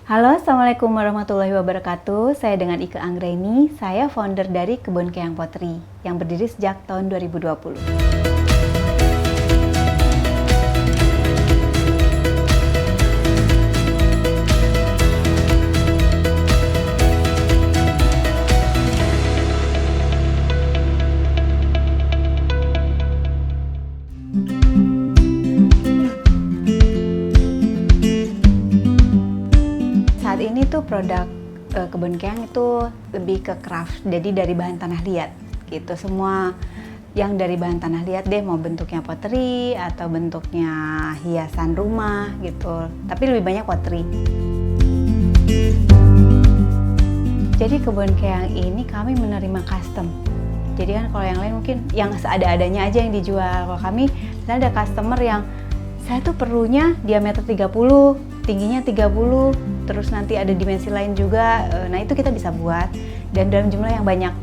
Halo, Assalamualaikum warahmatullahi wabarakatuh. Saya dengan Ike Anggreni, saya founder dari Kebun Keang Pottery yang berdiri sejak tahun 2020. Saat ini tuh produk Kebun Keang itu lebih ke craft, jadi dari bahan tanah liat gitu. Semua yang dari bahan tanah liat deh, mau bentuknya pottery atau bentuknya hiasan rumah gitu, tapi lebih banyak pottery. Jadi Kebun Keang ini kami menerima custom. Jadi kan kalau yang lain mungkin yang seada-adanya aja yang dijual. Kalau kami misalnya ada customer yang saya tuh perlunya diameter 30, tingginya 30, terus nanti ada dimensi lain juga. Nah itu kita bisa buat dan dalam jumlah yang banyak.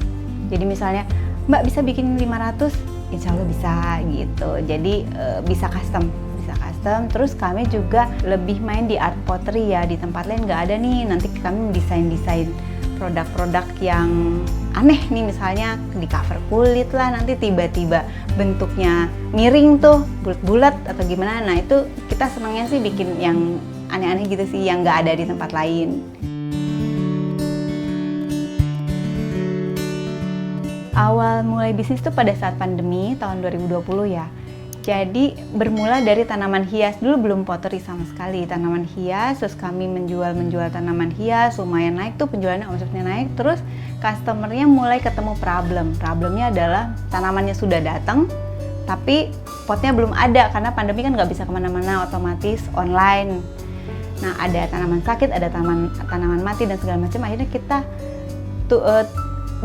Jadi misalnya Mbak bisa bikin 500, insya Allah bisa gitu. Jadi bisa custom. Terus kami juga lebih main di art pottery ya. Di tempat lain nggak ada nih. Nanti kami desain produk-produk yang aneh nih, misalnya di cover kulit lah, nanti tiba-tiba bentuknya miring tuh, bulat-bulat atau gimana. Nah itu kita senangnya sih bikin yang aneh-aneh gitu sih, yang nggak ada di tempat lain. Awal mulai bisnis tuh pada saat pandemi tahun 2020 ya. Jadi bermula dari tanaman hias, dulu belum pottery sama sekali, tanaman hias. Terus kami menjual tanaman hias, lumayan naik tuh penjualannya, omsetnya naik. Terus customernya mulai ketemu problemnya adalah tanamannya sudah datang tapi potnya belum ada, karena pandemi kan nggak bisa kemana-mana, otomatis online. Nah ada tanaman sakit, ada tanaman mati dan segala macam. Akhirnya kita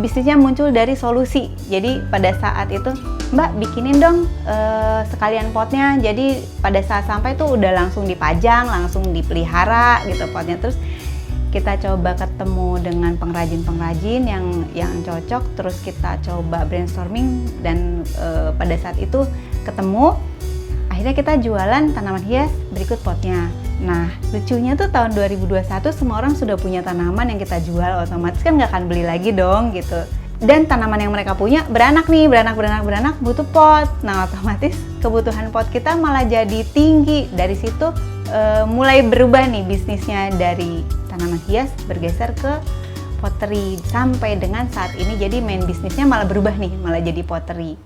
bisnisnya muncul dari solusi. Jadi pada saat itu, Mbak bikinin dong sekalian potnya. Jadi pada saat sampai tuh udah langsung dipajang, langsung dipelihara gitu potnya. Terus kita coba ketemu dengan pengrajin yang cocok. Terus kita coba brainstorming dan pada saat itu ketemu. Akhirnya kita jualan tanaman hias berikut potnya. Nah lucunya tuh tahun 2021 semua orang sudah punya tanaman yang kita jual, otomatis kan nggak akan beli lagi dong gitu. Dan tanaman yang mereka punya beranak butuh pot. Nah otomatis kebutuhan pot kita malah jadi tinggi. Dari situ mulai berubah nih bisnisnya, dari tanaman hias bergeser ke pottery sampai dengan saat ini. Jadi main bisnisnya malah berubah nih, malah jadi pottery.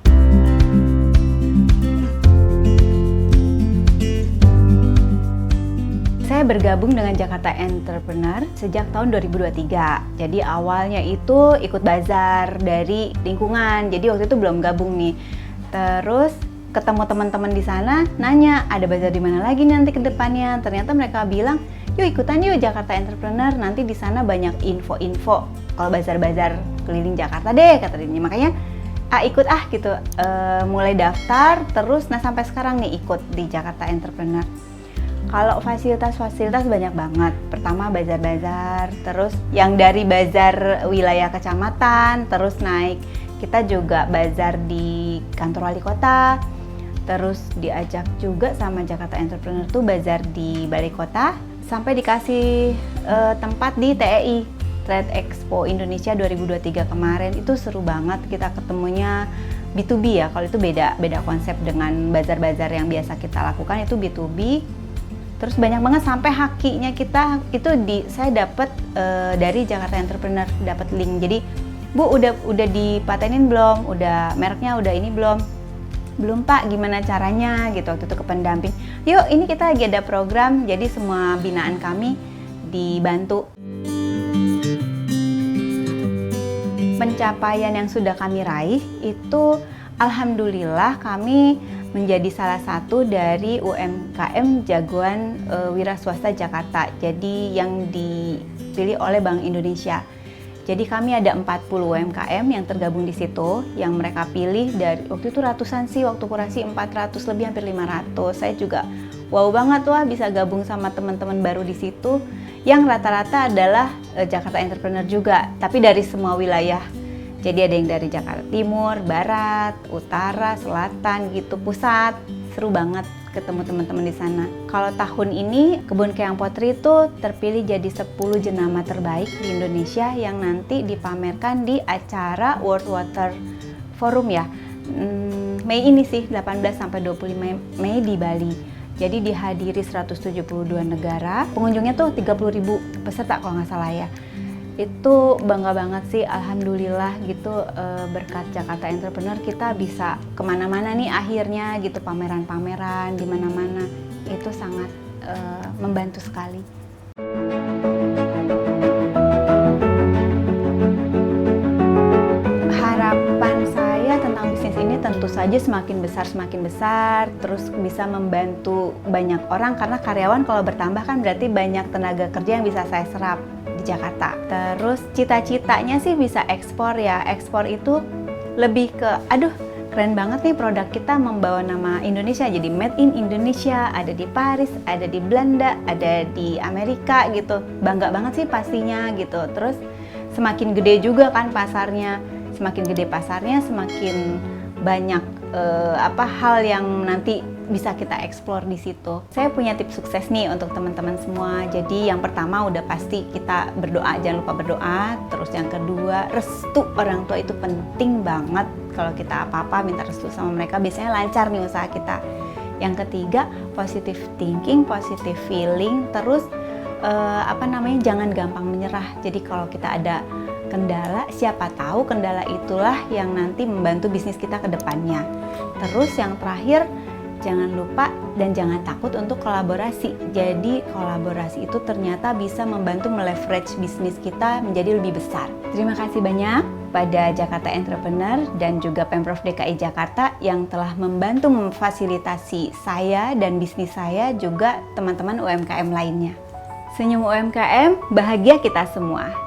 Saya bergabung dengan Jakarta Entrepreneur sejak tahun 2023. Jadi awalnya itu ikut bazar dari lingkungan. Jadi waktu itu belum gabung nih. Terus ketemu teman-teman di sana, nanya ada bazar di mana lagi nanti ke depannya. Ternyata mereka bilang, yuk ikutan yuk Jakarta Entrepreneur. Nanti di sana banyak info-info. Kalau bazar-bazar keliling Jakarta deh kata dia. Makanya ikut gitu. Mulai daftar terus. Nah sampai sekarang nih ikut di Jakarta Entrepreneur. Kalau fasilitas banyak banget. Pertama bazar-bazar, terus yang dari bazar wilayah kecamatan, terus naik. Kita juga bazar di kantor wali kota, terus diajak juga sama Jakarta Entrepreneur tuh bazar di balai kota, sampai dikasih tempat di TEI, Trade Expo Indonesia 2023 kemarin. Itu seru banget, kita ketemunya B2B ya. Kalau itu beda konsep dengan bazar-bazar yang biasa kita lakukan, itu B2B. Terus banyak banget sampai hakinya kita itu saya dapat dari Jakarta Entrepreneur, dapat link. Jadi Bu udah dipatenin belum? Udah mereknya udah ini belum? Belum Pak, gimana caranya gitu. Waktu itu ke pendamping. Yuk ini kita lagi ada program, jadi semua binaan kami dibantu. Pencapaian yang sudah kami raih itu alhamdulillah kami menjadi salah satu dari UMKM jagoan wira swasta Jakarta. Jadi yang dipilih oleh Bank Indonesia. Jadi kami ada 40 UMKM yang tergabung di situ, yang mereka pilih dari waktu itu ratusan sih, waktu kurasi 400 lebih, hampir 500. Saya juga wow banget wah bisa gabung sama teman-teman baru di situ, yang rata-rata adalah Jakarta Entrepreneur juga, tapi dari semua wilayah. Jadi ada yang dari Jakarta Timur, Barat, Utara, Selatan gitu, pusat. Seru banget ketemu teman-teman di sana. Kalau tahun ini Kebun Keong Potri itu terpilih jadi 10 jenama terbaik di Indonesia yang nanti dipamerkan di acara World Water Forum ya. Mei ini sih, 18 sampai 25 Mei di Bali. Jadi dihadiri 172 negara, pengunjungnya tuh 30.000 peserta kalau nggak salah ya. Itu bangga banget sih, alhamdulillah gitu, berkat Jakarta Entrepreneur kita bisa kemana-mana nih akhirnya gitu, pameran-pameran di mana-mana, itu sangat membantu sekali. Harapan saya tentang bisnis ini tentu saja semakin besar, terus bisa membantu banyak orang, karena karyawan kalau bertambah kan berarti banyak tenaga kerja yang bisa saya serap di Jakarta. Terus cita-citanya sih bisa ekspor ya. Ekspor itu lebih ke, aduh keren banget nih produk kita membawa nama Indonesia, jadi made in Indonesia, ada di Paris, ada di Belanda, ada di Amerika gitu. Bangga banget sih pastinya gitu. Terus semakin gede juga kan pasarnya, semakin gede pasarnya semakin banyak hal yang nanti bisa kita eksplor di situ. Saya punya tips sukses nih untuk teman-teman semua. Jadi yang pertama udah pasti kita berdoa, jangan lupa berdoa. Terus yang kedua, restu orang tua itu penting banget. Kalau kita apa-apa minta restu sama mereka, biasanya lancar nih usaha kita. Yang ketiga, positive thinking, positive feeling. Terus jangan gampang menyerah. Jadi kalau kita ada kendala, siapa tahu kendala itulah yang nanti membantu bisnis kita ke depannya. Terus yang terakhir, jangan lupa dan jangan takut untuk kolaborasi. Jadi kolaborasi itu ternyata bisa membantu meleverage bisnis kita menjadi lebih besar. Terima kasih banyak pada Jakarta Entrepreneur dan juga Pemprov DKI Jakarta yang telah membantu memfasilitasi saya dan bisnis saya, juga teman-teman UMKM lainnya. Senyum UMKM, bahagia kita semua.